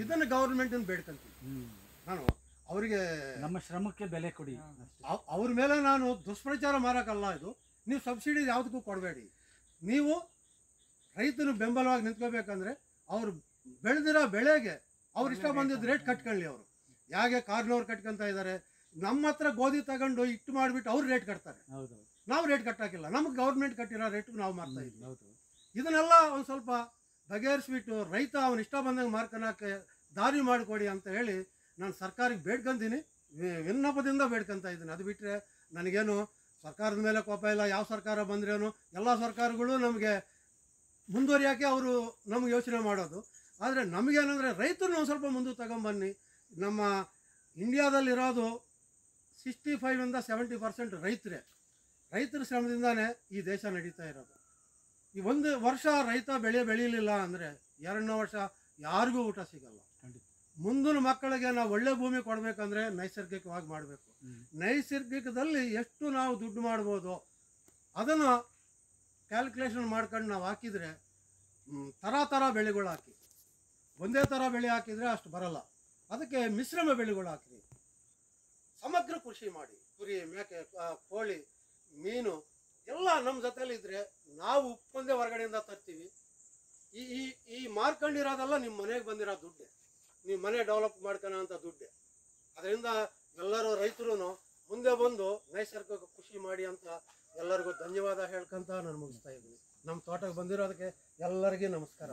ಇದನ್ನು ಗೌರ್ಮೆಂಟ್ ಬೇಡ್ಕೊಂತೀನಿ ನಾನು. ಅವರಿಗೆ ನಮ್ಮ ಶ್ರಮಕ್ಕೆ ಬೆಲೆ ಕೊಡಿ. ಅವ್ರ ಮೇಲೆ ನಾನು ದುಷ್ಪ್ರಚಾರ ಮಾಡೋಕ್ಕಲ್ಲ. ಇದು ನೀವು ಸಬ್ಸಿಡಿ ಯಾವುದಕ್ಕೂ ಕೊಡಬೇಡಿ. ನೀವು ರೈತನು ಬೆಂಬಲವಾಗಿ ನಿಂತ್ಕೋಬೇಕಂದ್ರೆ ಅವ್ರು ಬೆಳೆದಿರೋ ಬೆಳೆಗೆ ಅವ್ರು ಇಷ್ಟ ಬಂದಿದ್ದು ರೇಟ್ ಕಟ್ಕೊಳ್ಳಿ. ಅವರು ಯಾಕೆ ಕಾರ್ನವ್ರು ಕಟ್ಕೊಂತ ಇದ್ದಾರೆ, ನಮ್ಮ ಹತ್ರ ಗೋಧಿ ತಗೊಂಡು ಇಟ್ಟು ಮಾಡಿಬಿಟ್ಟು ಅವ್ರು ರೇಟ್ ಕಟ್ತಾರೆ. ನಾವು ರೇಟ್ ಕಟ್ಟಾಕಿಲ್ಲ, ನಮ್ಗೆ ಗೌರ್ಮೆಂಟ್ ಕಟ್ಟಿರೋ ರೇಟ್ಗೆ ನಾವು ಮಾರ್ತಾ ಇದ್ದೀವಿ. ಇದನ್ನೆಲ್ಲ ಒಂದು ಸ್ವಲ್ಪ ಬಗೆಹರಿಸ್ಬಿಟ್ಟು ರೈತ ಅವನು ಇಷ್ಟ ಬಂದಂಗೆ ಮಾರ್ಕೊಳಕ್ಕೆ ದಾರಿ ಮಾಡಿಕೊಡಿ ಅಂತ ಹೇಳಿ ನಾನು ಸರ್ಕಾರಕ್ಕೆ ಬೇಡ್ಕೊಂತೀನಿ, ವಿನ್ನಪದಿಂದ ಬೇಡ್ಕೊತಾ ಇದ್ದೀನಿ. ಅದು ಬಿಟ್ಟರೆ ನನಗೇನು ಸರ್ಕಾರದ ಮೇಲೆ ಕೋಪ ಇಲ್ಲ. ಯಾವ ಸರ್ಕಾರ ಬಂದ್ರೇನು ಎಲ್ಲ ಸರ್ಕಾರಗಳು ನಮಗೆ ಮುಂದುವರಿಯೋಕ್ಕೆ ಅವರು ನಮ್ಗೆ ಯೋಚನೆ ಮಾಡೋದು. ಆದರೆ ನಮಗೇನಂದರೆ ರೈತರನ್ನ ಒಂದು ಸ್ವಲ್ಪ ಮುಂದೆ ತಗೊಂಬನ್ನಿ. ನಮ್ಮ ಇಂಡಿಯಾದಲ್ಲಿರೋದು 65ಇಂದ 70% ರೈತರ ಶ್ರಮದಿಂದಾನೇ ಈ ದೇಶ ನಡೀತಾ ಇರೋದು. ಈ ಒಂದು ವರ್ಷ ರೈತ ಬೆಳೀಲಿಲ್ಲ ಅಂದರೆ ಎರಡನೇ ವರ್ಷ ಯಾರಿಗೂ ಊಟ ಸಿಗಲ್ಲ. ಮುಂದಿನ ಮಕ್ಕಳಿಗೆ ನಾವು ಒಳ್ಳೆ ಭೂಮಿ ಕೊಡಬೇಕಂದ್ರೆ ನೈಸರ್ಗಿಕವಾಗಿ ಮಾಡಬೇಕು. ನೈಸರ್ಗಿಕದಲ್ಲಿ ಎಷ್ಟು ನಾವು ದುಡ್ಡು ಮಾಡ್ಬೋದು ಅದನ್ನು ಕ್ಯಾಲ್ಕುಲೇಷನ್ ಮಾಡ್ಕೊಂಡು ನಾವು ಹಾಕಿದರೆ ಥರ ಬೆಳೆಗಳು ಹಾಕಿ, ಒಂದೇ ಥರ ಬೆಳೆ ಹಾಕಿದರೆ ಅಷ್ಟು ಬರಲ್ಲ. ಅದಕ್ಕೆ ಮಿಶ್ರಮ ಬೆಳೆಗಳು ಹಾಕಿ, ಸಮಗ್ರ ಕೃಷಿ ಮಾಡಿ. ಕುರಿ, ಮೇಕೆ, ಕೋಳಿ, ಮೀನು ಎಲ್ಲ ನಮ್ಮ ಜೊತೆಲಿದ್ರೆ ನಾವು ಉಪ್ಪೊಂದೇ ಹೊರಗಡೆಯಿಂದ ತರ್ತೀವಿ. ಈ ಮಾರ್ಕೊಂಡಿರೋದೆಲ್ಲ ನಿಮ್ಮ ಮನೆಗೆ ಬಂದಿರೋ ದುಡ್ಡೆ, ನೀವು ಮನೆ ಡೆವಲಪ್ ಮಾಡ್ಕೊಳ್ಳೋ ಅಂಥ ದುಡ್ಡೆ. ಅದರಿಂದ ಎಲ್ಲರೂ ರೈತರು ಮುಂದೆ ಬಂದು ನೈಸರ್ಗಿಕ ಕೃಷಿ ಮಾಡಿ ಅಂತ ಎಲ್ಲರಿಗೂ ಧನ್ಯವಾದ ಹೇಳ್ಕೊಂತ ನಾನು ಮುಗಿಸ್ತಾ ಇದ್ದೀನಿ. ನಮ್ಮ ತೋಟಕ್ಕೆ ಬಂದಿರೋದಕ್ಕೆ ಎಲ್ಲರಿಗೂ ನಮಸ್ಕಾರ.